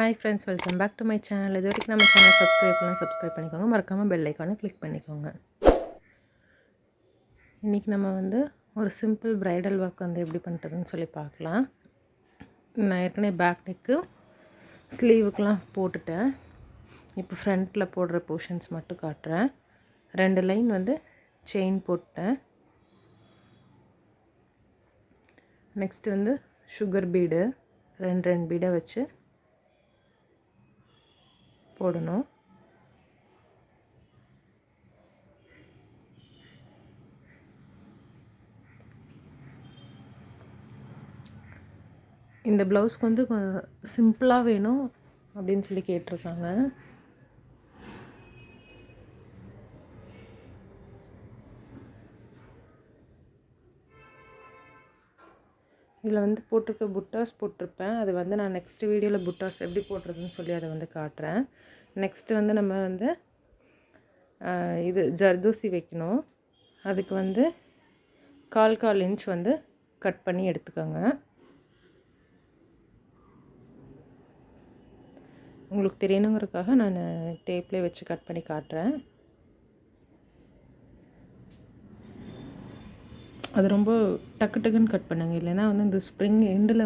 Hi friends, welcome back to my channel. இது வரைக்கும் நம்ம சேனல் சப்ஸ்கிரைப் பண்ணிக்கோங்க. மறக்காமல் பெல் ஐக்கானை கிளிக் பண்ணிக்கோங்க. இன்றைக்கி நம்ம ஒரு சிம்பிள் ப்ரைடல் ஒர்க் எப்படி பண்ணுறதுன்னு சொல்லி பார்க்கலாம். நான் ஏற்கனவே பேக் நெக்கு ஸ்லீவுக்கெலாம் போட்டுட்டேன். இப்போ ஃப்ரண்ட்டில் போடுற போர்ஷன்ஸ் மட்டும் காட்டுறேன். 2 லைன் செயின் போட்டேன். நெக்ஸ்ட்டு சுகர் பீடு 2 பீடை வச்சு போடணும். இந்த ப்ளவுஸ்க்கு சிம்பிளாக வேணும் அப்படின்னு சொல்லி கேட்டிருக்காங்க. இதில் போட்டிருக்க புட்டாஸ் போட்டிருப்பேன். அது நான் நெக்ஸ்ட் வீடியோவில் புட்டாஸ் எப்படி போடுறதுன்னு சொல்லி அதை காட்டுறேன். நெக்ஸ்ட்டு நம்ம இது ஜர்தோசி வைக்கணும். அதுக்கு 1/4 இன்ச் கட் பண்ணி எடுத்துக்கோங்க. உங்களுக்கு தெரியணுங்கிறதுக்காக நான் டேப்லேயே வச்சு கட் பண்ணி காட்டுறேன். அது ரொம்ப டக்குன்னு கட் பண்ணுங்க, இல்லைன்னா இந்த ஸ்ப்ரிங் எண்டில்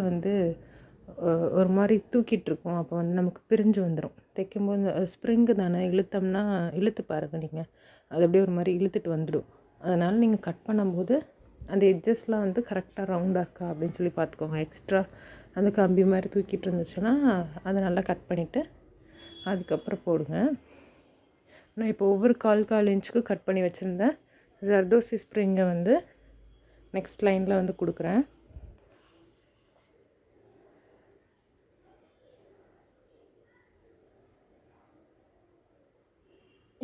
ஒரு மாதிரி தூக்கிட்டுருக்கும். அப்போ நமக்கு பிரிஞ்சு வந்துடும். தைக்கும்போது அது ஸ்ப்ரிங்கு தானே, இழுத்தோம்னா இழுத்து பாருங்கள் நீங்கள், அது அப்படியே ஒரு மாதிரி இழுத்துட்டு வந்துடும். அதனால் நீங்கள் கட் பண்ணும்போது அந்த எட்ஜஸ்லாம் கரெக்டாக ரவுண்டாக இருக்கா அப்படின்னு சொல்லி பார்த்துக்கோங்க. எக்ஸ்ட்ரா அந்த கம்பி மாதிரி தூக்கிட்டு இருந்துச்சுன்னா அதை நல்லா கட் பண்ணிவிட்டு அதுக்கப்புறம் போடுங்க. நான் இப்போ ஒவ்வொரு 1/4 இன்ச்சுக்கு கட் பண்ணி வச்சுருந்தேன் ஜர்தோசி ஸ்ப்ரிங்கை நெக்ஸ்ட் லைனில் கொடுக்குறேன்.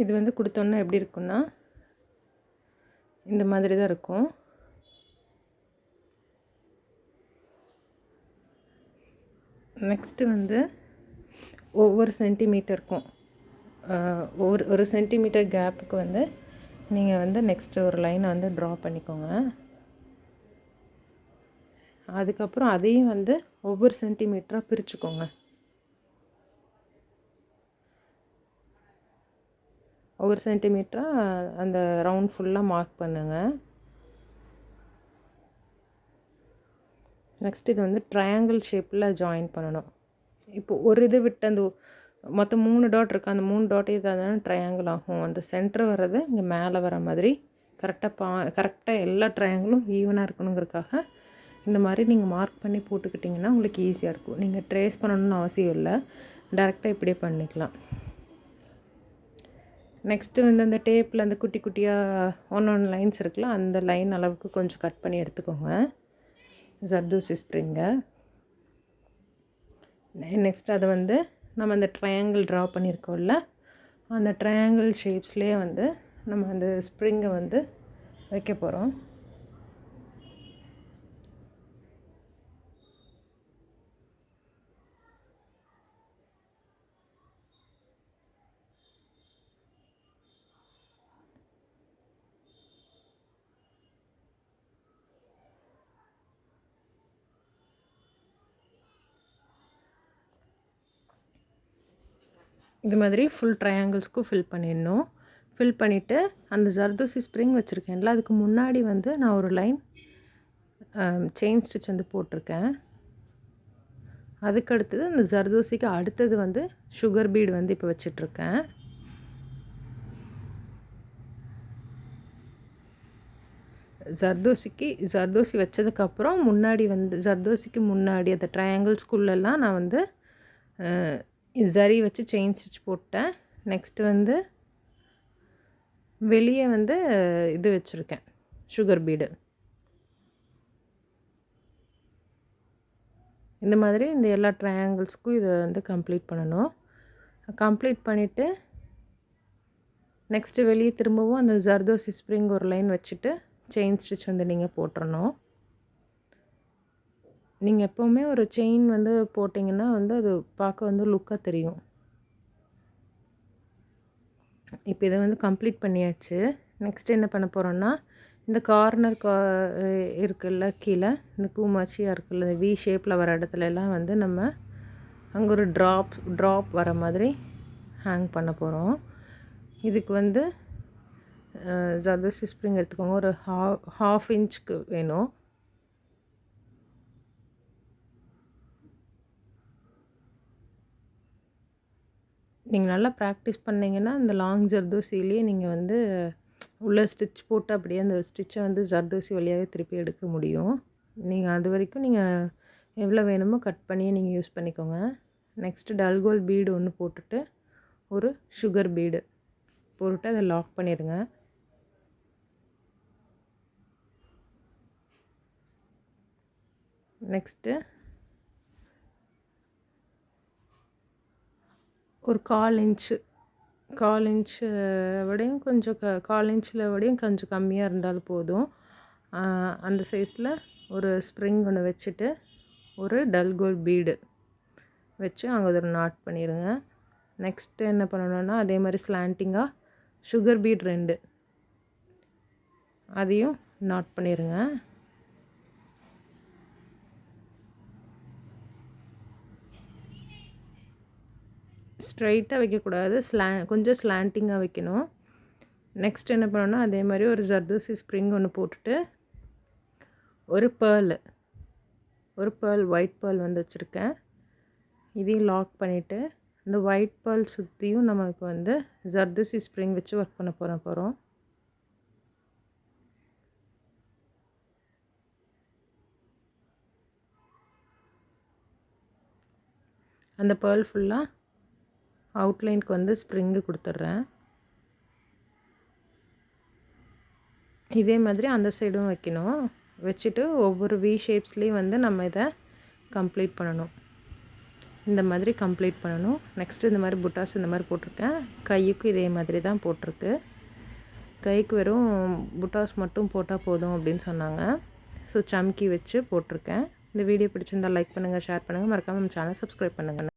இது கொடுத்தோன்னா எப்படி இருக்குன்னா இந்த மாதிரி தான் இருக்கும். நெக்ஸ்ட்டு ஒவ்வொரு சென்டிமீட்டருக்கும் ஒரு சென்டிமீட்டர் கேப்புக்கு நீங்கள் நெக்ஸ்ட்டு ஒரு லைனை ட்ரா பண்ணிக்கோங்க. அதுக்கப்புறம் அதையும் ஒவ்வொரு சென்டிமீட்டராக பிரிச்சுக்கோங்க. ஒவ்வொரு சென்டிமீட்டராக அந்த ரவுண்ட் ஃபுல்லாக மார்க் பண்ணுங்கள். நெக்ஸ்ட் இது ட்ரையாங்கிள் ஷேப்பில் ஜாயின் பண்ணணும். இப்போ ஒரு இது விட்டு அந்த மொத்தம் 3 டாட் இருக்குது. அந்த 3 டாட்டே தானே ட்ரையாங்கிள் ஆகும். அந்த சென்டர் வர்றது இங்கே மேலே வர மாதிரி கரெக்டாக எல்லா ட்ரையாங்கிளும் ஈவனாக இருக்கணுங்கிறதுக்காக இந்த மாதிரி நீங்கள் மார்க் பண்ணி போட்டுக்கிட்டிங்கன்னா உங்களுக்கு ஈஸியாக இருக்கும். நீங்கள் ட்ரேஸ் பண்ணணும்னு அவசியம் இல்லை, டேரெக்டாக இப்படியே பண்ணிக்கலாம். நெக்ஸ்ட்டு அந்த டேப்பில் அந்த குட்டி குட்டியாக 1 லைன்ஸ் இருக்குல்ல, அந்த லைன் அளவுக்கு கொஞ்சம் கட் பண்ணி எடுத்துக்கோங்க ஜர்தோசி ஸ்ப்ரிங்கை. நெக்ஸ்ட் அதை நம்ம அந்த ட்ரையாங்கிள் ட்ரா பண்ணியிருக்கோம்ல, அந்த ட்ரையாங்கிள் ஷேப்ஸ்லேயே நம்ம அந்த ஸ்ப்ரிங்கை வைக்க போகிறோம். இது மாதிரி ஃபுல் ட்ரையாங்கிள்ஸ்க்கும் ஃபில் பண்ணிடணும். ஃபில் பண்ணிவிட்டு அந்த ஜர்தோசி ஸ்ப்ரிங் வச்சுருக்கேன்ல, அதுக்கு முன்னாடி நான் ஒரு லைன் செயின் ஸ்டிச் போட்டிருக்கேன். அதுக்கடுத்தது அந்த ஜர்தோசிக்கு அடுத்தது சுகர் பீடு இப்போ வச்சிட்ருக்கேன். ஜர்தோசி வச்சதுக்கப்புறம் முன்னாடி ஜர்தோசிக்கு முன்னாடி அந்த ட்ரையாங்கிள்ஸ்குள்ளெல்லாம் நான் ஜரி வச்சு செயின் ஸ்டிச் போட்டேன். நெக்ஸ்ட்டு வெளியே இது வச்சுருக்கேன் சுகர் பீடு. இந்த மாதிரி இந்த எல்லா ட்ரையாங்கிள்ஸ்க்கும் இதை கம்ப்ளீட் பண்ணணும். கம்ப்ளீட் பண்ணிவிட்டு நெக்ஸ்ட்டு வெளியே திரும்பவும் அந்த ஜர்தோசி ஸ்ப்ரிங் ஒரு லைன் வச்சுட்டு செயின் ஸ்டிச் நீங்கள் போட்டுறணும். நீங்கள் எப்போவுமே ஒரு செயின் போட்டிங்கன்னா அது பார்க்க லுக்காக தெரியும். இப்போ இதை கம்ப்ளீட் பண்ணியாச்சு. நெக்ஸ்ட் என்ன பண்ண போகிறோன்னா, இந்த கார்னர் இருக்குல்ல, கீழே இந்த கூமாச்சியாக இருக்குல்ல, வி ஷேப்பில் வர இடத்துலலாம் நம்ம அங்கே ஒரு ட்ராப் வர மாதிரி ஹேங் பண்ண போகிறோம். இதுக்கு வந்து ஜர்தோசி ஸ்ப்ரிங் எடுத்துக்கோங்க. ஒரு ஹாஃப் இன்ச்சுக்கு வேணும். நீங்கள் நல்லா ப்ராக்டிஸ் பண்ணிங்கன்னா இந்த லாங் ஜர்தோசிலேயே நீங்கள் வந்து உள்ள ஸ்டிச் போட்டு அப்படியே அந்த ஸ்டிச்சை வந்து ஜர்தோசி வழியாகவே திருப்பி எடுக்க முடியும். நீங்கள் அது வரைக்கும் நீங்கள் எவ்வளோ வேணுமோ கட் பண்ணி நீங்கள் யூஸ் பண்ணிக்கோங்க. நெக்ஸ்ட்டு டல்கோல் பீடு ஒன்று போட்டுட்டு ஒரு சுகர் பீடு போட்டு அதை லாக் பண்ணிடுங்க. நெக்ஸ்ட்டு ஒரு 1/4 இன்ச்சு விடையும் கொஞ்சம் 1/4 இன்ச்சில் விடையும் கொஞ்சம் கம்மியாக இருந்தாலும் போதும். அந்த சைஸில் ஒரு ஸ்ப்ரிங் ஒன்று வச்சுட்டு ஒரு டல்கோல் பீடு வச்சு அங்கே ஒரு நாட் பண்ணிடுங்க. நெக்ஸ்ட்டு என்ன பண்ணணுன்னா அதே மாதிரி ஸ்லாண்டிங்காக சுகர் பீட் 2 அதையும் நாட் பண்ணிடுங்க. ஸ்ட்ரைட்டாக வைக்கக்கூடாது, கொஞ்சம் ஸ்லாண்டிங்காக வைக்கணும். நெக்ஸ்ட் என்ன பண்ணணுன்னா அதே மாதிரி ஒரு ஜர்தோசி ஸ்ப்ரிங் ஒன்று போட்டுட்டு ஒரு பேர்ல் ஒயிட் பேர்ல் வந்து வச்சுருக்கேன். இதையும் லாக் பண்ணிவிட்டு இந்த ஒயிட் பேர்ல் சுற்றியும் நம்ம இப்போ வந்து ஜர்தோசி ஸ்ப்ரிங் வச்சு ஒர்க் பண்ண போகிறோம். அந்த பேர்ல் ஃபுல்லாக அவுட்லைனுக்கு வந்து ஸ்ப்ரிங்கு கொடுத்துட்றேன். இதே மாதிரி அந்த சைடும் வைக்கணும். வச்சுட்டு ஒவ்வொரு வி ஷேப்ஸ்லேயும் வந்து நம்ம இதை கம்ப்ளீட் பண்ணணும். இந்த மாதிரி கம்ப்ளீட் பண்ணணும். நெக்ஸ்ட்டு இந்த மாதிரி புட்டாஸ் இந்த மாதிரி போட்டிருக்கேன். கைக்கும் இதே மாதிரி தான் போட்டிருக்கு. கைக்கு வெறும் புட்டாஸ் மட்டும் போட்டால் போதும் அப்படின்னு சொன்னாங்க. ஸோ சம்கி வச்சு போட்டிருக்கேன். இந்த வீடியோ பிடிச்சிருந்தால் லைக் பண்ணுங்கள், ஷேர் பண்ணுங்கள், மறக்காமல் நம்ம சேனல் சப்ஸ்கிரைப் பண்ணுங்கள்.